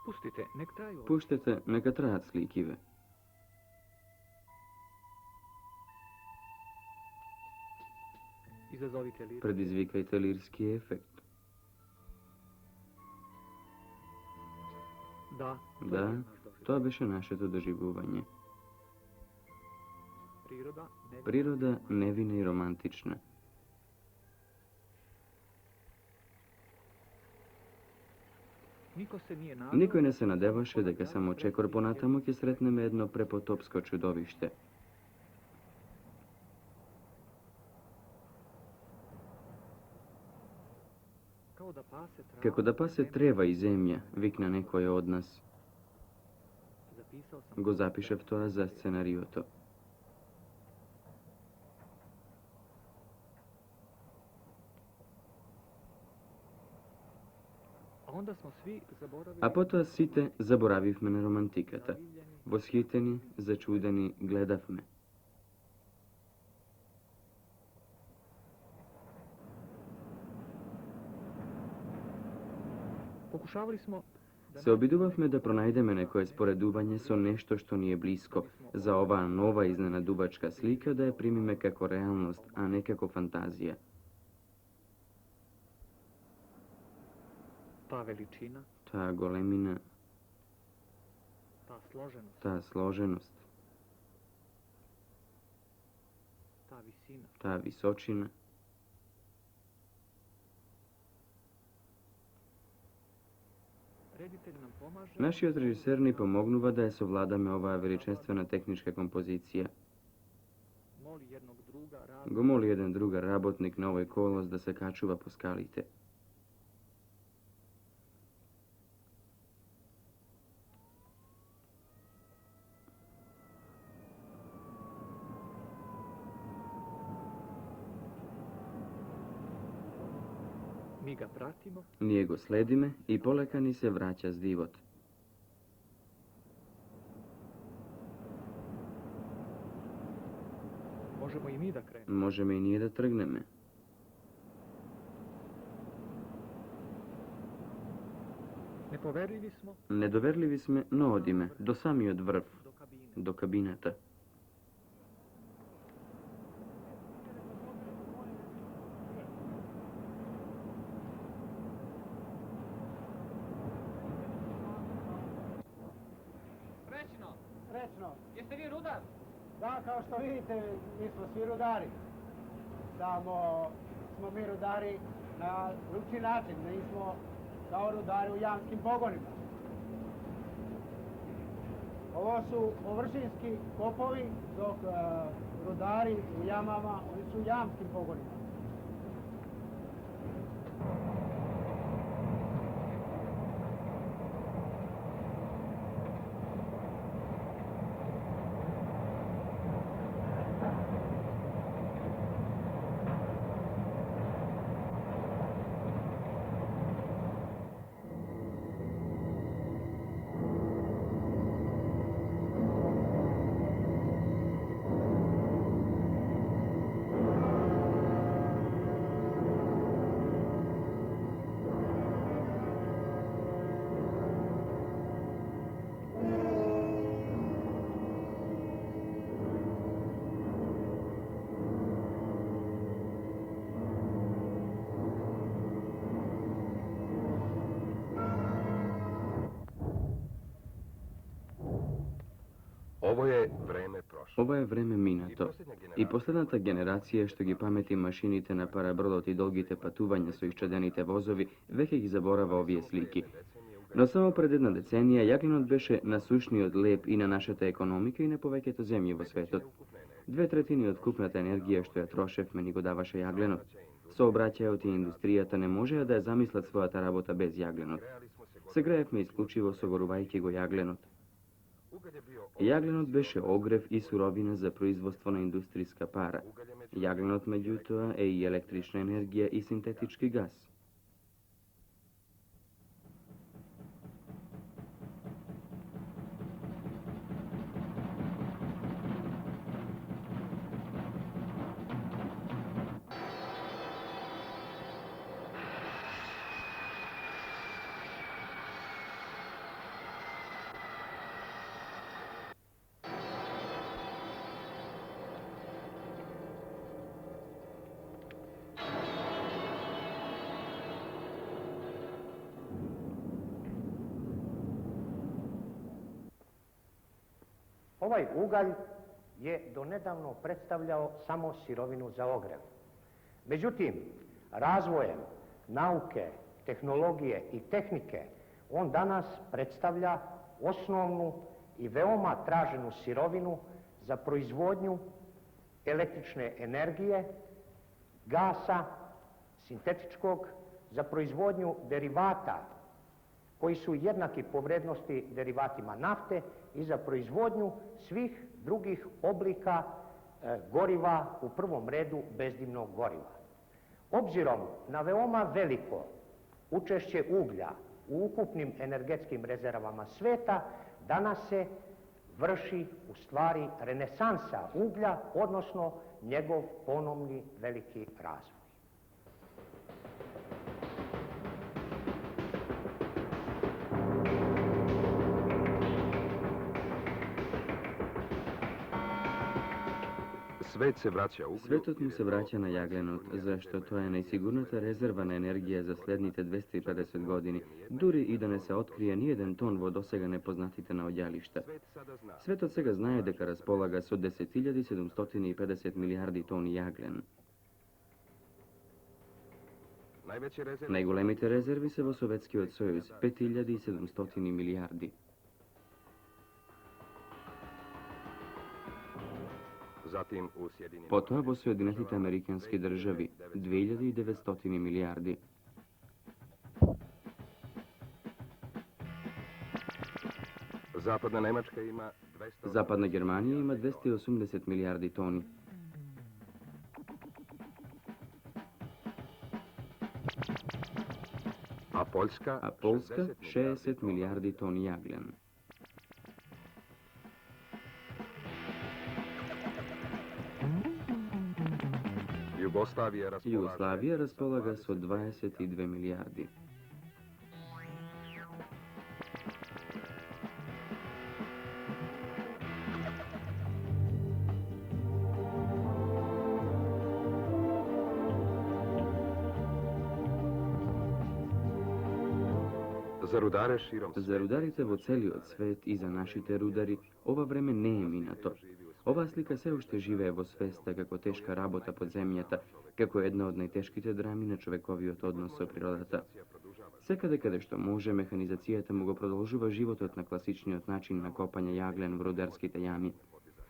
Pustite, nek traju. Puštajte, neka trajat slikive. Izazovite lir. Predizvikajte lirski efekt. Da, Da, to beše naše to doživljuvanje. Priroda nevina i romantična. Nikoj ne se nadevaše da ga samo čekor ponatamo ke sretneme jedno prepotopsko čudovište. Kako da pase treva i zemlja, vikna nekoje od nas. Go zapišev to za scenarioto. A potom site zaboraviv me na romantikata. Voshiteni, začudeni, gledav me. Se obiduvav me da pronajdeme nekoje sporeduvanje so nešto što nije blisko. Za ova nova iznenaduvačka slika da je primime kako realnost, a ne kako fantazija. Ta veličina, Ta golemina, ta složenost, ta složenost, ta visina. ta visočina. Reditelj nam pomaže. Naši odrežiserni pomognuva da je sovladame ova veličenstvena tehnička kompozicija. Go moli jedan druga rabotnik na ovaj kolos da se kačuva po skalite. Mi ga pratimo. Nije go sledime i polekani se vraća s divot. Možemo i mi da krenemo. Možeme i nije da trgneme. Nepoverljivi smo Nedoverljivi sme, no odime, do sami od vrv, do kabine. do kabineta. Srećno. Jeste vi rudar? Da, kao što vidite, mi smo svi rudari. Samo smo mi rudari na drugčiji način. Nismo kao rudari u jamskim pogonima. Ovo su površinski kopovi, dok rudari u jamama, oni su u jamskim pogonima. Ovo je vreme prošlo. Ovo je vreme minato. I posledната generacija što gi pameti mašinite na parabrlot i dolgite patuvanja su iščadenite vozovi, veke ih zaborava ovije sliki. No samo pred jedna decenija Jaglinot beše nasušniji od lep i na našete ekonomike i na poveketo zemlje vo svetot. 2/3 od kupnata energije što je trošev meni go davaše Jaglenot. Soobraćajo ti industrijata ne može da je zamislat svoja ta rabota bez Jaglenot. Se grejev me isključivo sogoruvajke go Jaglenot. Jaglenot beše ogrev i surovina za proizvodstvo industrijska para. Jaglenot međutoa je i električna energija i sintetički gas. Ovaj ugalj je donedavno predstavljao samo sirovinu za ogrjev. Međutim, razvojem nauke, tehnologije i tehnike on danas predstavlja osnovnu i veoma traženu sirovinu za proizvodnju električne energije, gasa, sintetičkog, za proizvodnju derivata koji su jednaki po vrednosti derivatima nafte i za proizvodnju svih drugih oblika goriva, u prvom redu bezdimnog goriva. Obzirom na veoma veliko učešće uglja u ukupnim energetskim rezervama sveta, danas se vrši u stvari renesansa uglja, odnosno njegov ponovni veliki razvoj. Svetot mu se vraća na Jaglenot, zašto to je najsigurnata rezervana energija za slednite 250 godini, duri i da ne se otkrije nijedan ton vodosega nepoznatite na odjališta. Svet od svega znaje deka raspolaga s od 10.750 milijardi toni Jaglen. Najgolemite rezervi se vo Sovjetski od Sojuz, 5.700 milijardi. Potom vo Sjedinjenih Amerikanskih državi, 2.900 milijardi. Zapadna Germanija ima 280 milijardi toni. A Poljska 60 milijardi toni Jaglen. Jugoslavija raspolaga s od 22 milijardi. Zarudarite vo celi od svet i zanašite rudari, ova vreme ne je minato. Ova slika se ušte žive vo svesta kako teška rabota podzemljata, kako jedna od najteškite drami na čovekovi od odnosa prirodata. Sekade kada što može, mehanizacijata mu go продолжува животот на класичниот начин на копање јаглен во рударските јами.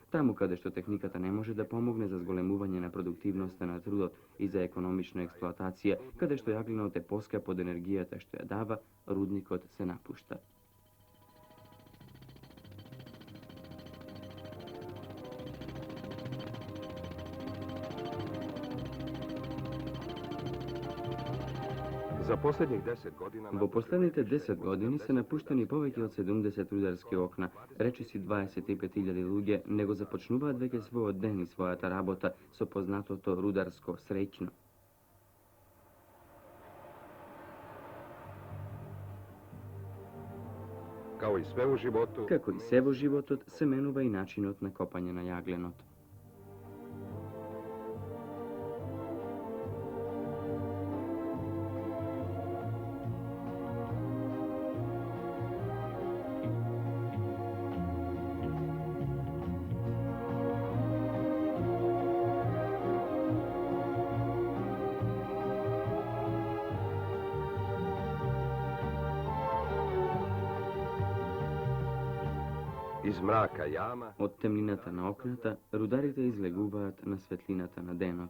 Таму каде што техниката не може да помогне за зголемување на продуктивноста на трудот и за економична експлоатација, каде што јагленот е поскап од енергијата што ја дава, рудникот се напушта. Во последните 10 години се напуштени повеќе од 70 рударски окна, речиси 25.000 луѓе него започнуваат веќе својот ден и својата работа со познатото рударско среќно. Како и се во животот, се менува и начинот на копање на јагленот. Од темнината на окната, рударите излегуваат на светлината на денот.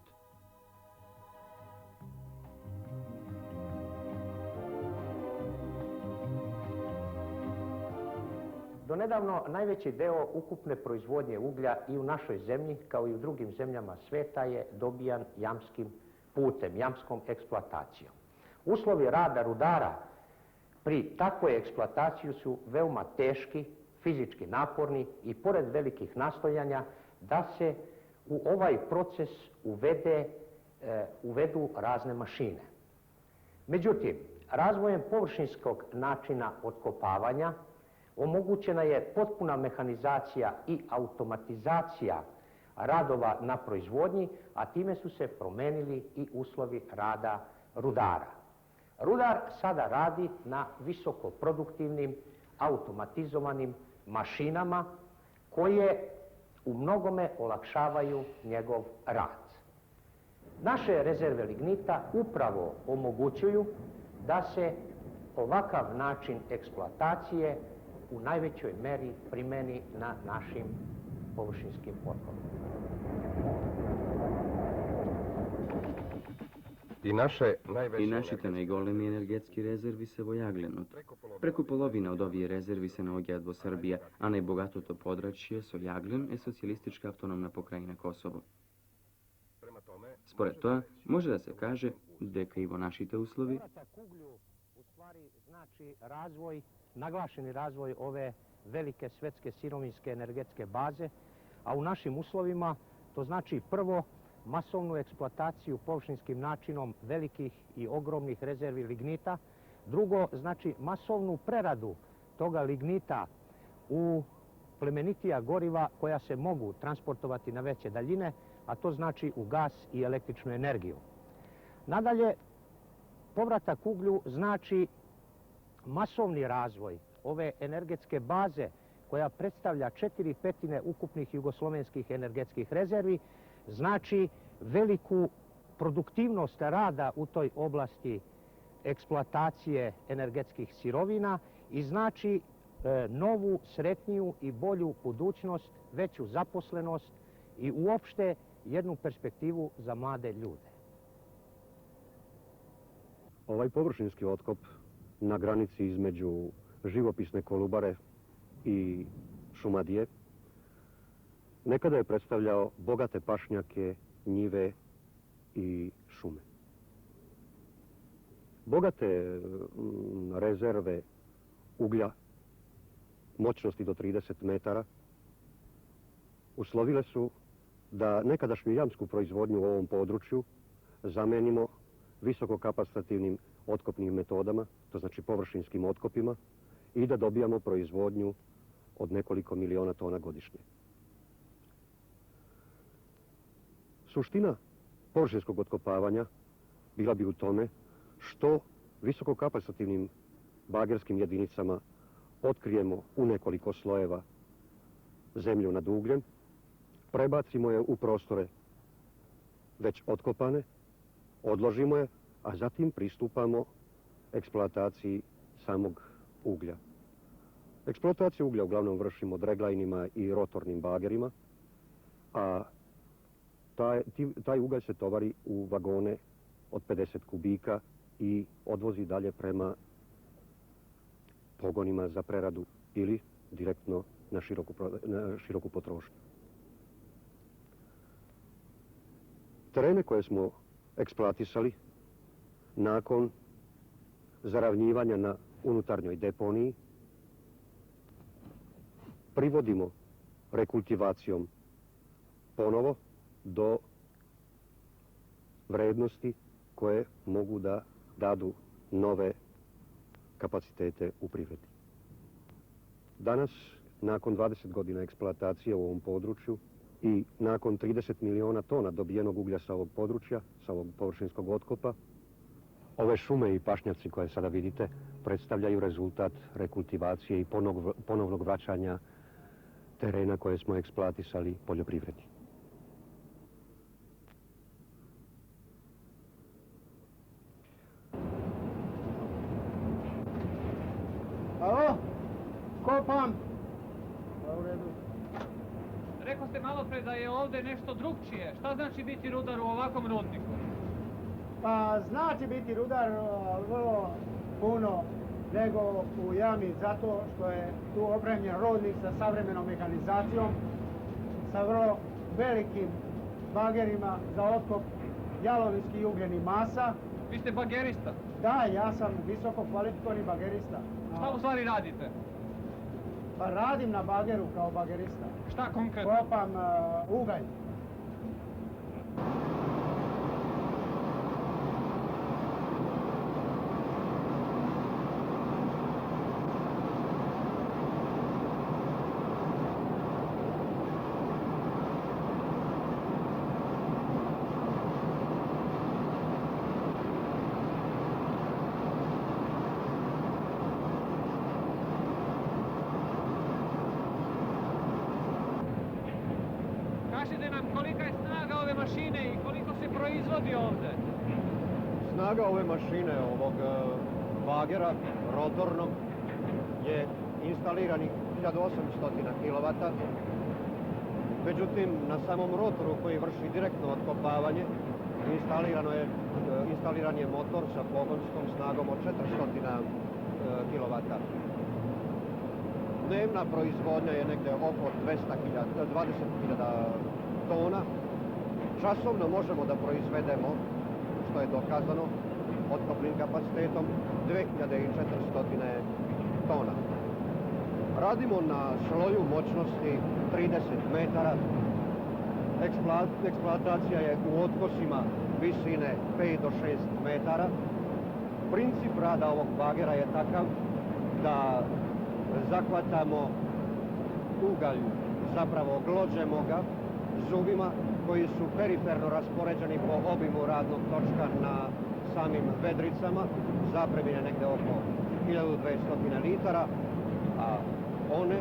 Donedavno najveći deo ukupne proizvodnje uglja i u našoj zemlji, kao i u drugim zemljama sveta, je dobijan jamskim putem, jamskom eksploatacijom. Uslovi rada rudara pri takvoj eksploataciji su veoma teški, fizički naporni i pored velikih nastojanja da se u ovaj proces uvedu razne mašine. Međutim, razvojem površinskog načina otkopavanja omogućena je potpuna mehanizacija i automatizacija radova na proizvodnji, a time su se promenili i uslovi rada rudara. Rudar sada radi na visokoproduktivnim, automatizovanim mašinama koje u mnogome olakšavaju njegov rad. Naše rezerve lignita upravo omogućuju da se ovakav način eksploatacije u najvećoj meri primeni na našim površinskim otkopima. I naši te najgolemi energetski rezervi se vojagljenut. Preko polovine od ovih rezervi se naogjadvo Srbija, a najbogato to podračje so jagljen je socijalistička autonomna pokrajina Kosovo. Spored toga, može da se kaže deka i vo našite uslovi Povratak uglju u stvari znači razvoj, naglašeni razvoj ove velike svetske sirovinske energetske baze, a u našim uslovima to znači prvo masovnu eksploataciju površinskim načinom velikih i ogromnih rezervi lignita, drugo znači masovnu preradu toga lignita u plemenitija goriva koja se mogu transportovati na veće daljine, a to znači u gas i električnu energiju. Nadalje, povratak uglju znači masovni razvoj ove energetske baze koja predstavlja 4/5 ukupnih jugoslovenskih energetskih rezervi, znači veliku produktivnost rada u toj oblasti eksploatacije energetskih sirovina i znači novu, sretniju i bolju budućnost, veću zaposlenost i uopšte jednu perspektivu za mlade ljude. Ovaj površinski otkop na granici između živopisne Kolubare i Šumadije nekada je predstavljao bogate pašnjake, njive i šume. Bogate rezerve uglja moćnosti do 30 metara uslovile su da nekadašnju jamsku proizvodnju u ovom području zamenimo visokokapacitativnim otkopnim metodama, to znači površinskim otkopima, i da dobijamo proizvodnju od nekoliko miliona tona godišnje. Suština površinskog otkopavanja bila bi u tome što visokokapacitativnim bagerskim jedinicama otkrijemo u nekoliko slojeva zemlju nad ugljem, prebacimo je u prostore već otkopane, odložimo je, a zatim pristupamo eksploataciji samog uglja. Eksploataciju uglja uglavnom vršimo dreglajnima i rotornim bagerima, a taj ugalj se tovari u vagone od 50 kubika i odvozi dalje prema pogonima za preradu ili direktno na široku potrošnju. Terene koje smo eksploatisali nakon zaravnjivanja na unutarnjoj deponiji privodimo rekultivacijom ponovo do vrednosti koje mogu da dadu nove kapacitete u privredi. Danas, nakon 20 godina eksploatacije u ovom području i nakon 30 miliona tona dobijenog uglja sa ovog područja, sa ovog površinskog otkopa, ove šume i pašnjaci koje sada vidite predstavljaju rezultat rekultivacije i ponovnog vraćanja terena koje smo eksploatisali poljoprivredi. Alo, kopam. U redu. Rekao ste malo pre da je ovde nešto drugčije. Šta znači biti rudar u ovakvom rudniku? Pa znači biti rudar vrlo puno nego u jami zato što je tu opremljen rudnik sa savremenom mehanizacijom, sa vrlo velikim bagerima za otkop jalovinskih i ugljenih masa. Vi ste bagerista. Da, ja sam visoko kvalifikovani bagerista. Šta u stvari radite? Pa radim na bageru kao bagerista. Šta konkretno? Kopam ugalj. mašine i koliko se proizvodi ovde? Snaga ove mašine, ovog bagera rotornog, je instaliranih 1800 kW. Međutim, na samom rotoru koji vrši direktno otkopavanje, instaliran je motor sa pogonskom snagom od 400 kW. Dnevna proizvodnja je negdje oko 20.000 tona. Časovno možemo da proizvedemo, što je dokazano, otkopnim kapacitetom 2400 tona. Radimo na sloju moćnosti 30 metara. Eksploatacija je u otkosima visine 5 do 6 metara. Princip rada ovog bagera je takav da zahvatamo ugalj, zapravo glođemo ga zubima koji su periferno raspoređeni po obimu radnog točka na samim vedricama, zapremine negde oko 1200 litara, a one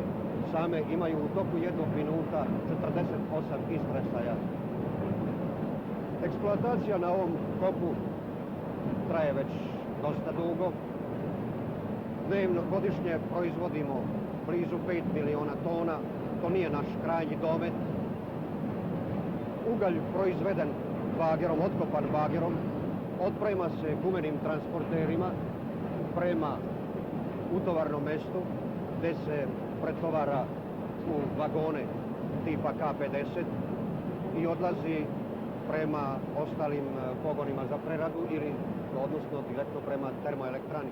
same imaju u toku 1 minuta 48 istresaja. Eksploatacija na ovom kopu traje već dosta dugo. Dnevno godišnje proizvodimo blizu 5 miliona tona, to nije naš krajnji domet. Ugalj proizveden bagerom, otkopan bagerom, otprema se gumenim transporterima prema utovarnom mestu gde se pretovara u vagone tipa K50 i odlazi prema ostalim pogonima za preradu ili odnosno direktno prema termoelektrani.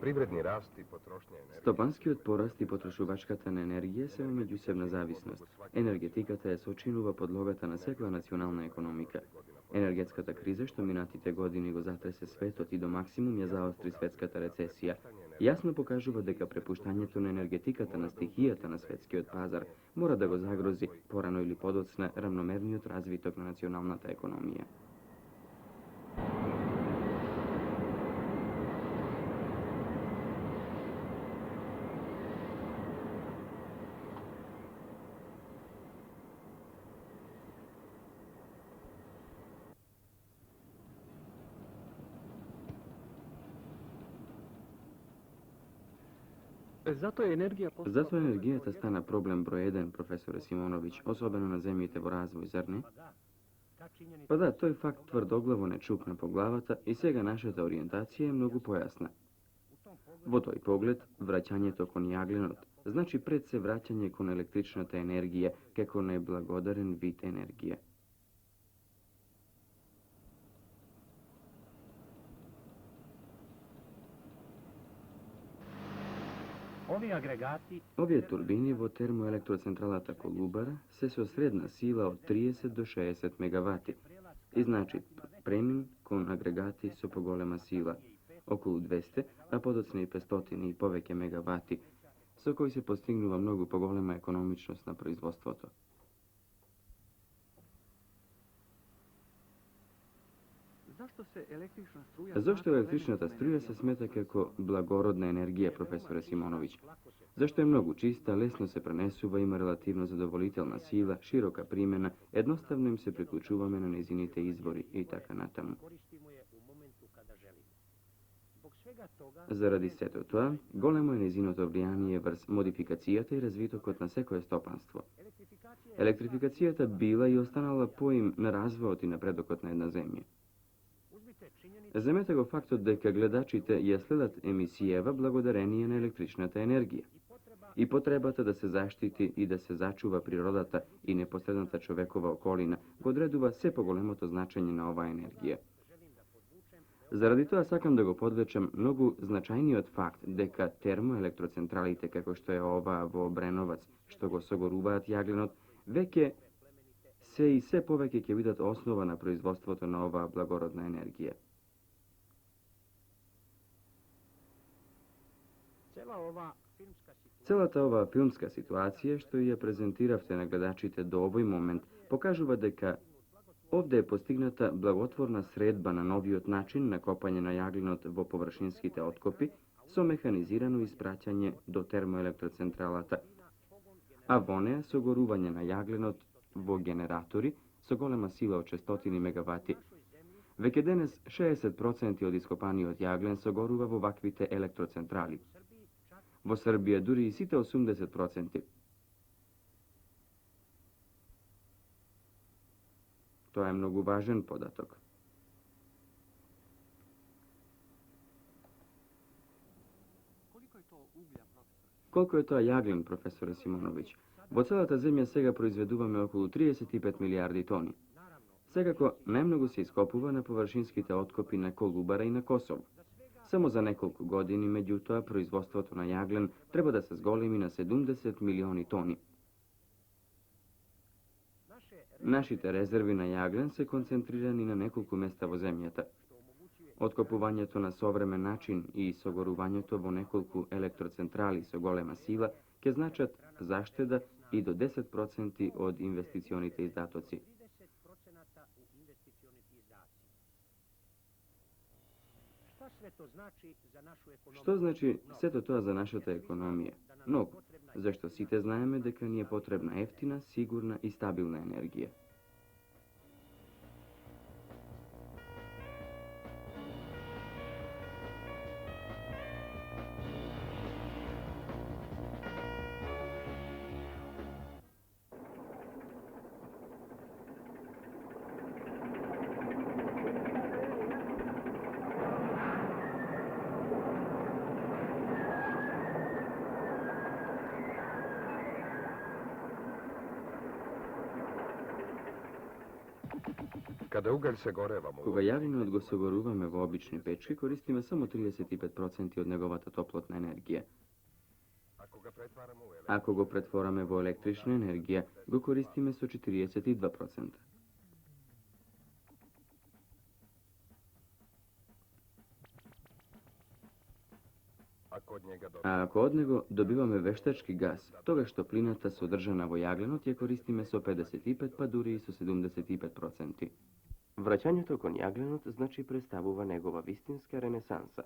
Privredni rast i potrošnja energije. Стопанскиот пораст и потрошувачката на енергија се меѓусебна зависност. Енергетиката е сочинува подлогата на секоја национална економика. Енергетската криза што минатите години го затресе светот и до максимум ја заостри светската рецесија, јасно покажува дека препуштањето на енергетиката на стихијата на светскиот пазар мора да го загрози порано или подоцна рамномерниот развиток на националната економија. Zato енергијата стана проблем број 1, професоре Симоновиќ, особено на земјите во развој, зар не? Па да, тој факт тврдоглаво не чукна по главата и сега нашата ориентација е многу појасна. Во тој поглед, враќањето кон јагленот значи пред се враќање кон електричната енергија како најблагодарен вид енергија. Овие турбини во термоелектроцентралата Колубара се со средна сила од 30 до 60 мегавати и значи премин кон агрегати со поголема сила, околу 200, а подоцна и 500 и повеќе мегавати, со кои се постигнува многу поголема економичност на производството. Зошто електричната струја се смета како благородна енергија, професоре Симоновиќ? Зашто е многу чиста, лесно се пренесува, има релативно задоволителна сила, широка примена, едноставно им се приклучуваме на незините извори и така натаму. Заради сето тоа, големо е незиното влијание врз модификацијата и развитокот на секое стопанство. Електрификацијата била и останала поим на развојот и напредокот на една земја. Земете го фактот дека гледачите ја следат емисијава благодарение на електричната енергија и потребата да се заштити и да се зачува природата и непосредната човекова околина го одредува се поголемото значење на оваа енергија. Заради тоа сакам да го подвечам многу значајниот факт дека термоелектроцентралите како што е оваа во Обреновац, што го согоруваат јагленот, веќе се и се повеќе ќе бидат основа на производството на оваа благородна енергија. Целата оваа филмска ситуација што ја презентиравте на гледачите до овој момент покажува дека Ovde je postigната благотворна средба на новиот начин на копање на јаглинот во површинските откопи со механизирано испраќање до термоелектроцентралата, а во неа согорување на јагленот во генератори со голема сила од 600 мегавати. Веќе денес 60% од ископаниот јаглен согорува во ваквите електроцентрали. Во Србија дури и сите 80%. Тоа е многу важен податок. Колку е тоа јаглен, професоре Симоновиќ? Во целата земја сега произведуваме околу 35 милиарди тони. Секако, најмногу се ископува на површинските откопи на Колубара и на Косово. Само за неколку години, меѓутоа, производството на јаглен треба да се зголеми на 70 милиони тони. Нашите резерви на јаглен се концентрирани на неколку места во земјата. Откопувањето на современ начин и согорувањето во неколку електроцентрали со голема сила ќе значат заштеда и до 10% од инвестиционите издатоци. Што значи сето тоа за нашата економија? Многу, зашто сите знаеме дека ни е потребна ефтина, сигурна и стабилна енергија. Kada ugalj se goreva Кога јагненот го согоруваме во обични печки, користиме само 35% од неговата топлотна енергија. Ако го претвораме во електрична енергија, го користиме со 42%. А ако од него добиваме вештачки газ, тогаш топлината содржана во јагленот ја користиме со 55, па дури и со 75%. Враќањето кон јагленот значи представува негова вистинска ренесанса.